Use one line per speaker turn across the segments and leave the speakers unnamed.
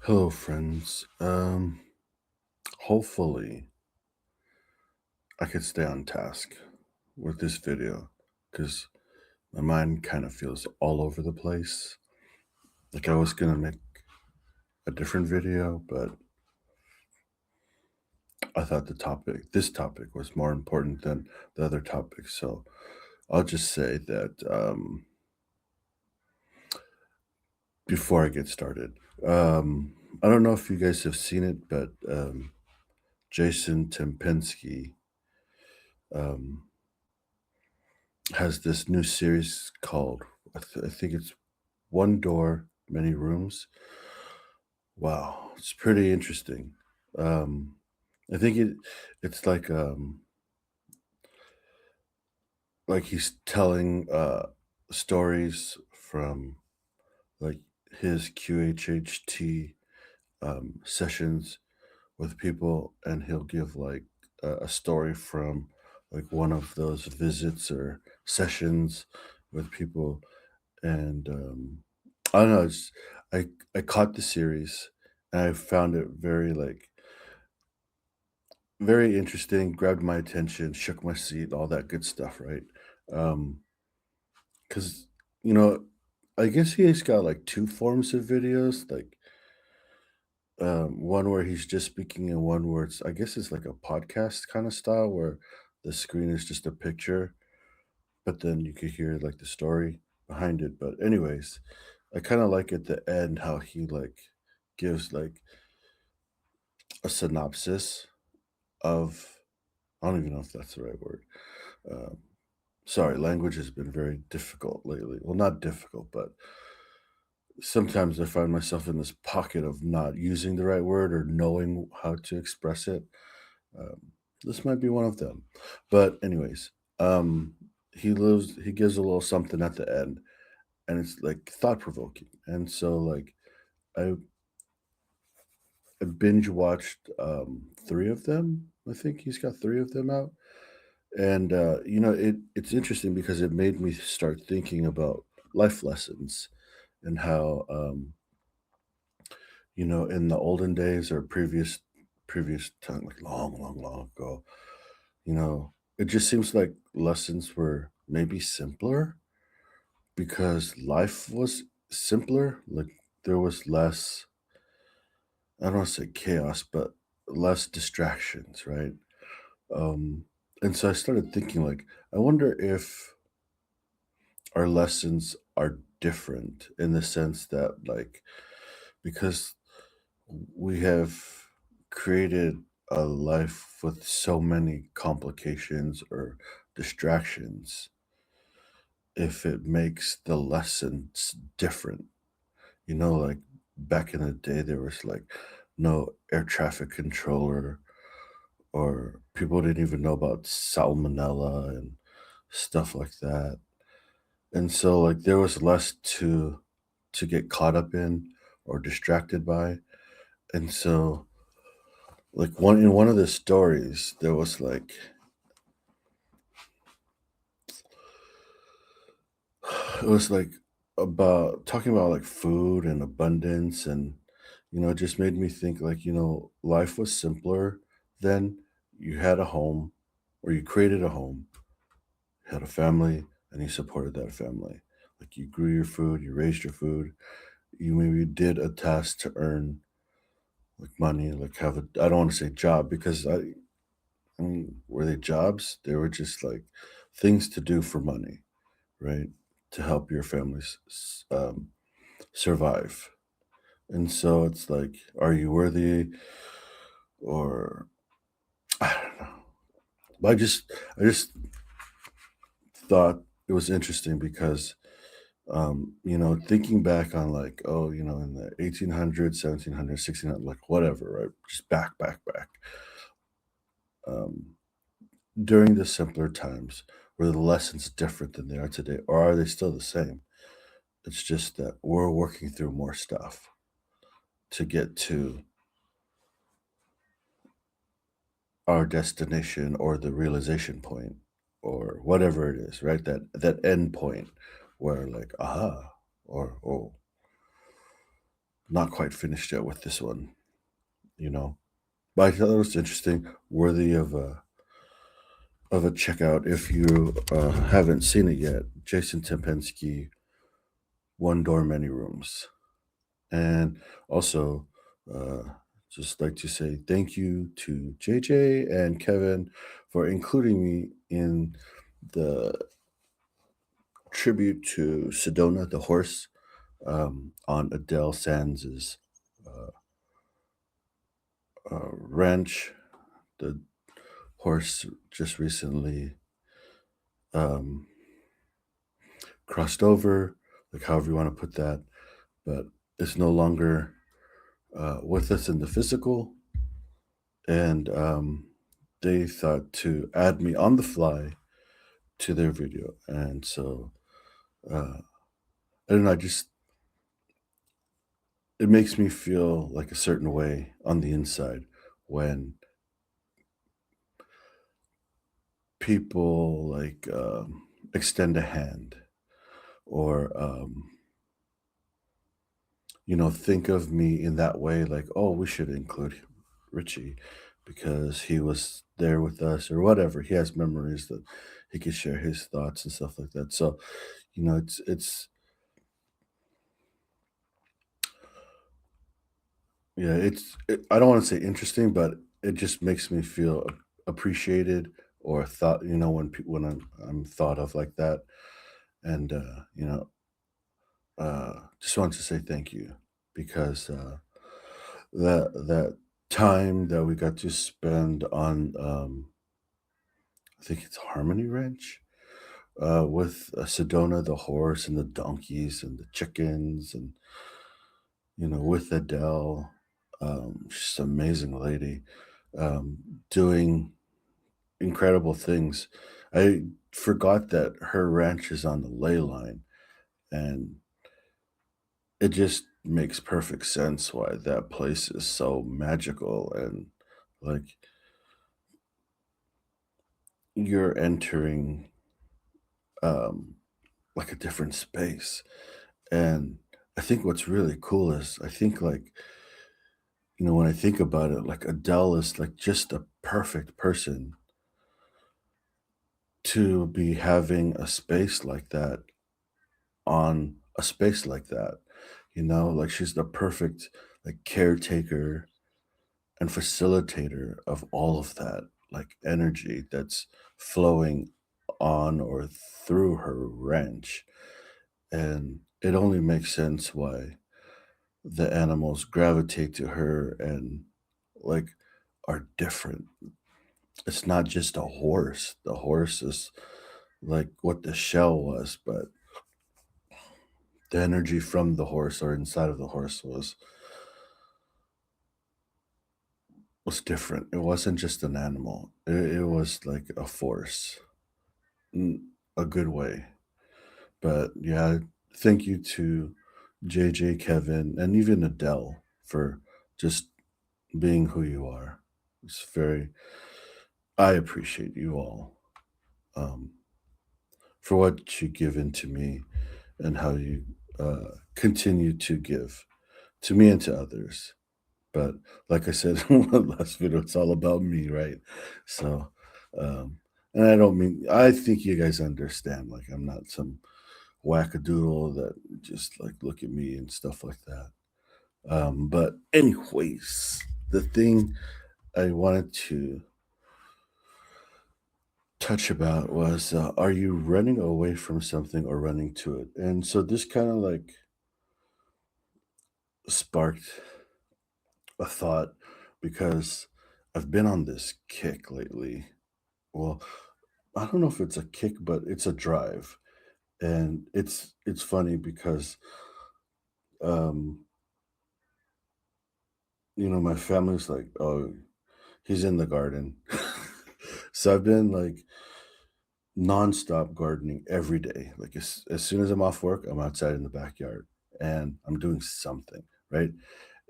Hello, friends. Hopefully I could stay on task with this video because my mind kind of feels all over the place. Like I was gonna make a different video, but I thought this topic was more important than the other topic. So I'll just say that before I get started, I don't know if you guys have seen it, but Jason Tempensky um, has this new series called I think it's One Door, Many Rooms. Wow, it's pretty interesting. Um, I think it's like he's telling stories from like his QHHT sessions with people, and he'll give like a story from like one of those visits or sessions with people. And I don't know, I caught the series and I found it very interesting, grabbed my attention, shook my seat, all that good stuff, right? Um, because you know, I guess he's got like two forms of videos, like one where he's just speaking and one where I guess it's like a podcast kind of style where the screen is just a picture, but then you could hear like the story behind it. But anyways, I kind of like at the end how he like gives like a synopsis of I don't even know if that's the right word. Um, Sorry, language has been very difficult lately. Well, not difficult, but sometimes I find myself in this pocket of not using the right word or knowing how to express it. Um, this might be one of them. But anyways, um, he gives a little something at the end, and it's like thought provoking. And so like I, I binge watched three of them. I think he's got three of them out. And it's interesting because it made me start thinking about life lessons and how in the olden days or previous time, like long ago, it just seems like lessons were maybe simpler because life was simpler. Like there was less, I don't want to say chaos, but less distractions, right? And so I started thinking, like, I wonder if our lessons are different in the sense that, like, because we have created a life with so many complications or distractions, if it makes the lessons different. Like back in the day, there was like no air traffic controller, or people didn't even know about salmonella and stuff like that. And so like there was less to get caught up in or distracted by. And so like one of the stories there was like it was like about talking about like food and abundance, and it just made me think like life was simpler then. You had a home, or you created a home, had a family, and you supported that family. Like you grew your food, you raised your food, you maybe did a task to earn like money, like have a I don't want to say job because I mean, were they jobs? They were just like things to do for money, right? To help your families survive. And so it's like, are you worthy? Or I don't know. But I just thought it was interesting because thinking back on like, oh, in the 1800s, 1700s, 1600s, like whatever, right? Just back. Um, during the simpler times, were the lessons different than they are today, or are they still the same? It's just that we're working through more stuff to get to our destination or the realization point or whatever it is, right? That end point where like, aha, or oh. not quite finished yet with this one, you know. But I thought it was interesting, worthy of a checkout if you haven't seen it yet. Jason Tempensky, One Door, Many Rooms. And also, uh, just like to say thank you to JJ and Kevin for including me in the tribute to Sedona, the horse, on Adele Sands's uh, ranch. The horse just recently um, crossed over, like however you want to put that, but it's no longer with us in the physical. And they thought to add me on the fly to their video. And so, I don't know, I just, it makes me feel like a certain way on the inside when people like extend a hand or think of me in that way, like, oh, we should include Richie because he was there with us or whatever. He has memories that he could share his thoughts and stuff like that. So, it's yeah, I don't want to say interesting, but it just makes me feel appreciated or thought, when I'm thought of like that. And just wanted to say thank you because that time that we got to spend on I think it's Harmony Ranch with Sedona the horse and the donkeys and the chickens and with Adele, she's an amazing lady, doing incredible things. I forgot that her ranch is on the ley line, and it just makes perfect sense why that place is so magical and like you're entering um like a different space. And I think what's really cool is I think like when I think about it, like Adele is like just a perfect person to be having a space like that on a space like that. Like she's the perfect like caretaker and facilitator of all of that like energy that's flowing on or through her ranch. And it only makes sense why the animals gravitate to her and like are different. It's not just a horse. The horse is like what the shell was, but the energy from the horse or inside of the horse was different. It wasn't just an animal. It was like a force in a good way. But yeah, thank you to JJ, Kevin, and even Adele for just being who you are. It's very I appreciate you all um, for what you give into me and how you continue to give to me and to others. But like I said in the last video, it's all about me, right? So, um, and I don't mean, I think you guys understand. Like, I'm not some wackadoodle that just like look at me and stuff like that. But, anyways, the thing I wanted to touch about was are you running away from something or running to it? And so this kind of like sparked a thought because I've been on this kick lately. Well, I don't know if it's a kick, but it's a drive. And it's funny because um, my family's like, "Oh, he's in the garden." So I've been like nonstop gardening every day. Like as soon as I'm off work, I'm outside in the backyard and I'm doing something, right?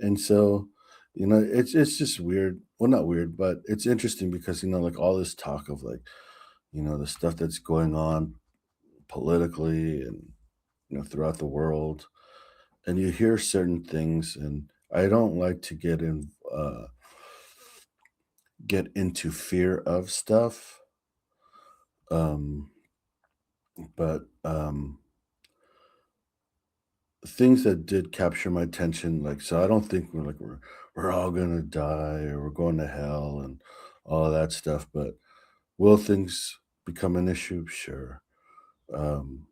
And so, it's just weird. Well, not weird, but it's interesting because like all this talk of like, the stuff that's going on politically and throughout the world. and you hear certain things, and I don't like to get into fear of stuff. Um, but things that did capture my attention, like, so I don't think we're all gonna die or we're going to hell and all of that stuff. But will things become an issue? Sure. Um,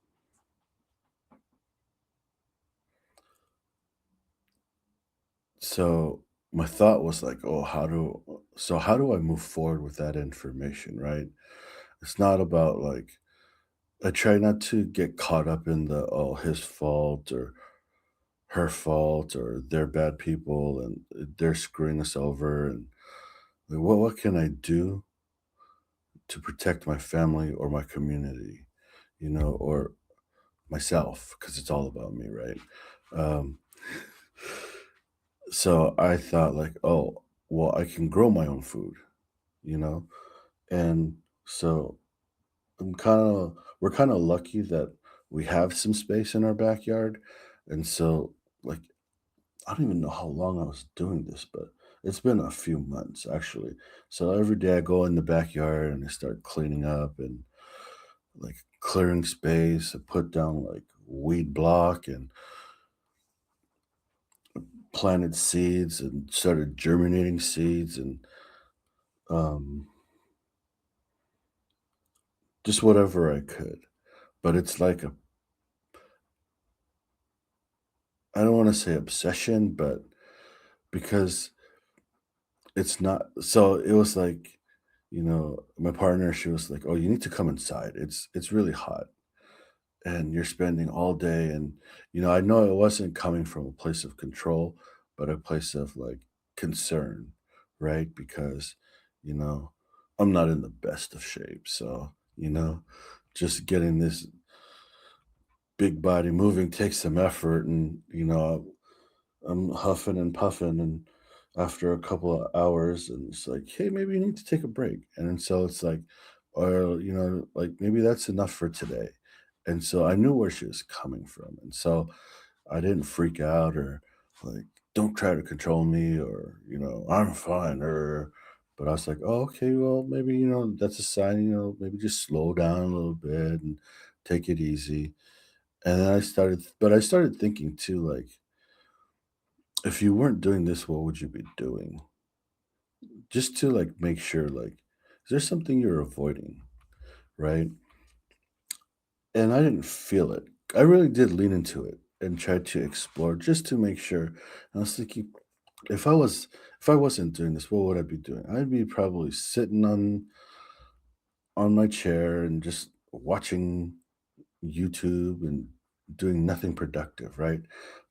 so my thought was like, oh, how do I move forward with that information, right? It's not about like I try not to get caught up in the oh his fault or her fault or they're bad people and they're screwing us over and like, what can I do to protect my family or my community, or myself because it's all about me, right? Um, so I thought like, oh, well, I can grow my own food, you know, and so we're kind of lucky that we have some space in our backyard, and so like I don't even know how long I was doing this, but it's been a few months actually. So every day I go in the backyard and I start cleaning up and like clearing space. I put down like weed block and planted seeds and started germinating seeds and um, just whatever I could. But it's like I don't want to say obsession, but because it's not, so it was like, my partner, she was like, "Oh, you need to come inside. It's really hot and you're spending all day." And I know it wasn't coming from a place of control, but a place of like concern, right? Because, you know, I'm not in the best of shape. So, just getting this big body moving takes some effort. And, I'm huffing and puffing. And after a couple of hours, and it's like, hey, maybe you need to take a break. And then so it's like, or, like maybe that's enough for today. And so I knew where she was coming from. And so I didn't freak out or like, don't try to control me or, I'm fine. But I was like, oh, okay, well, maybe, that's a sign, maybe just slow down a little bit and take it easy. And then I started thinking too, like, if you weren't doing this, what would you be doing? Just to like make sure, like, is there something you're avoiding? Right. And I didn't feel it. I really did lean into it and try to explore just to make sure. And I was thinking, if I was if I wasn't doing this, what would I be doing? I'd be probably sitting on my chair and just watching YouTube and doing nothing productive, right?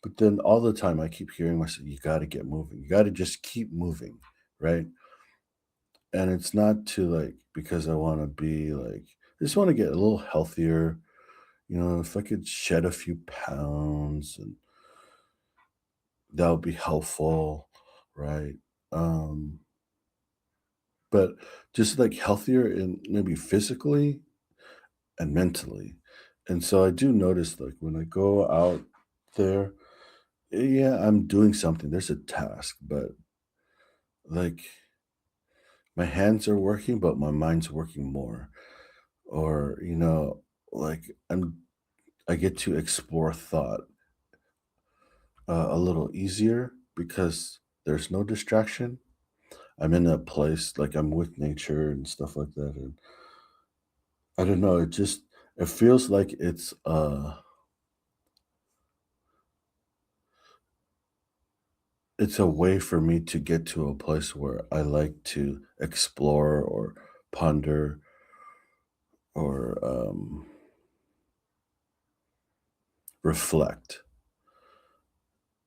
But then all the time I keep hearing myself, you gotta get moving. You gotta just keep moving, right? And it's not to like because I want to be like I just want to get a little healthier. If I could shed a few pounds and that would be helpful, right? Um, but just like healthier in maybe physically and mentally. And so I do notice like when I go out there, yeah, I'm doing something. There's a task, but like my hands are working, but my mind's working more. Or, like I get to explore thought a little easier because there's no distraction. I'm in a place like I'm with nature and stuff like that, and I don't know. It feels like it's a way for me to get to a place where I like to explore or ponder or reflect.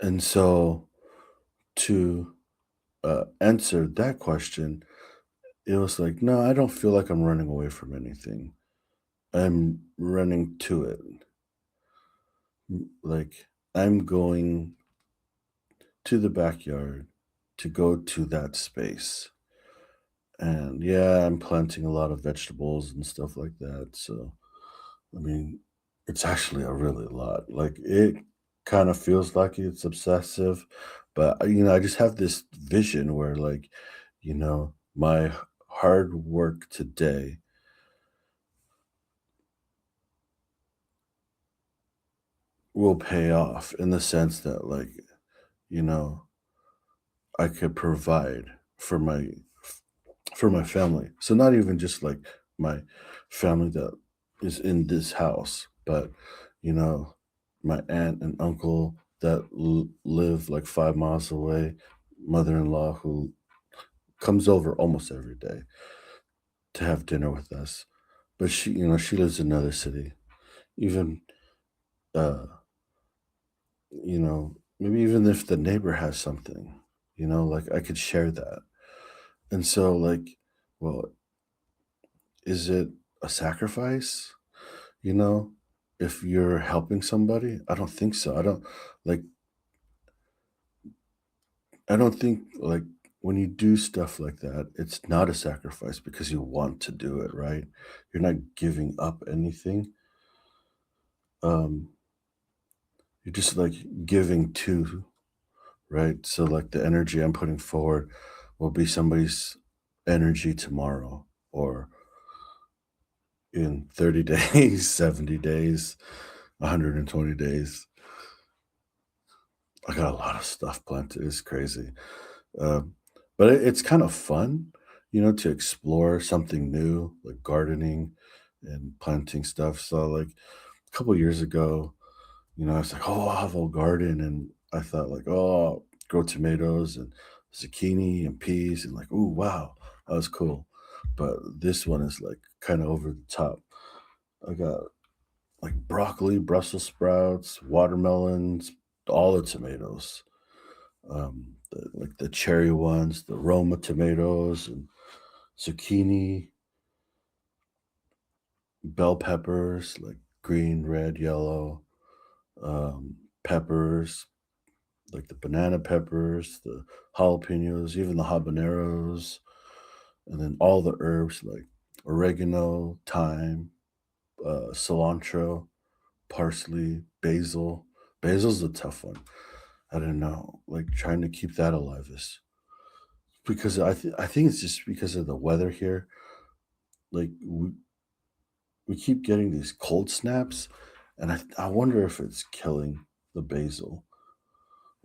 And so to answer that question, it was like, no, I don't feel like I'm running away from anything. I'm running to it. Like I'm going to the backyard to go to that space. And yeah, I'm planting a lot of vegetables and stuff like that. So, I mean, it's actually a really lot. Like it. kind of feels like it's obsessive, but I just have this vision where like, my hard work today will pay off in the sense that like, you know, I could provide for my family. So not even just like my family that is in this house, but you know, my aunt and uncle that live like 5 miles away, mother-in-law who comes over almost every day to have dinner with us. But she lives in another city. Even uh, maybe even if the neighbor has something, like I could share that. And so like, well, is it a sacrifice? You know, if you're helping somebody? I don't think so. Like I don't think like when you do stuff like that, it's not a sacrifice because you want to do it, right? You're not giving up anything. Um, you're just like giving to, right? So like the energy I'm putting forward will be somebody's energy tomorrow or in 30 days, 70 days, 120 days. I got a lot of stuff planned. It's crazy. Um, but it's kind of fun, to explore something new, like gardening and planting stuff. So, like a couple years ago, I was like, "Oh, I'll have a garden," and I thought, like, "Oh, I'll grow tomatoes and zucchini and peas," and like, "Oh, wow, that was cool." But this one is like kind of over the top. I got like broccoli, Brussels sprouts, watermelons, all the tomatoes, like the cherry ones, the Roma tomatoes, and zucchini, bell peppers, like green, red, yellow, peppers, like the banana peppers, the jalapenos, even the habaneros, and then all the herbs like oregano, thyme, cilantro, parsley, basil. Basil's a tough one. I don't know. Like trying to keep that alive is because I think it's just because of the weather here. Like we keep getting these cold snaps, and I wonder if it's killing the basil.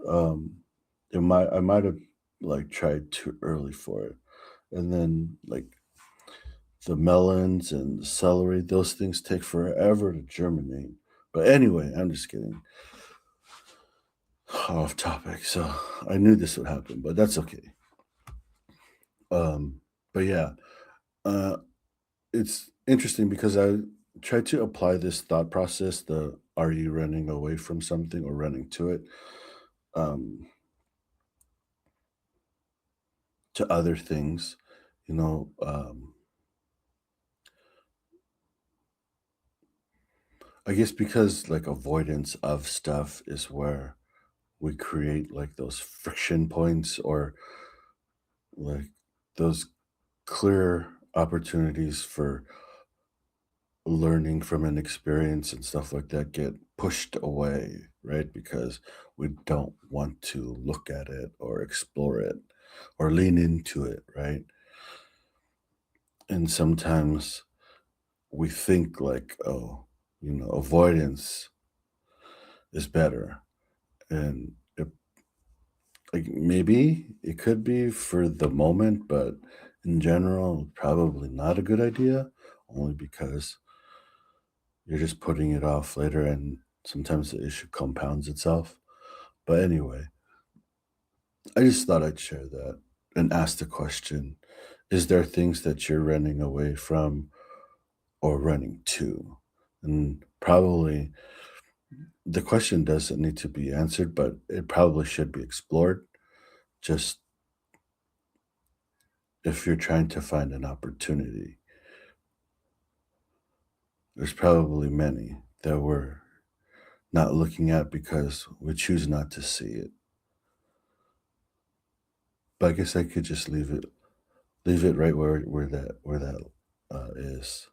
Um, I might have like tried too early for it, and then like the melons and the celery, those things take forever to germinate. But anyway, I'm just getting off topic. So I knew this would happen, but that's okay. But yeah, uh, it's interesting because I tried to apply this thought process, the are you running away from something or running to it, um, to other things. You know, I guess because like avoidance of stuff is where we create like those friction points or like those clear opportunities for learning from an experience and stuff like that get pushed away, right? Because we don't want to look at it or explore it or lean into it, right? And sometimes we think like, oh, avoidance is better. And like maybe it could be for the moment, but in general, probably not a good idea, only because you're just putting it off later and sometimes the issue compounds itself. But anyway, I just thought I'd share that and ask the question, is there things that you're running away from or running to? And probably the question doesn't need to be answered, but it probably should be explored. Just if you're trying to find an opportunity, there's probably many that we're not looking at because we choose not to see it. But I guess I could just leave it right where that is,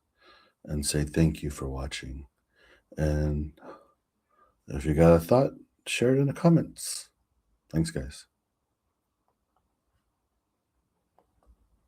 and say thank you for watching. And if you got a thought, share it in the comments. Thanks, guys.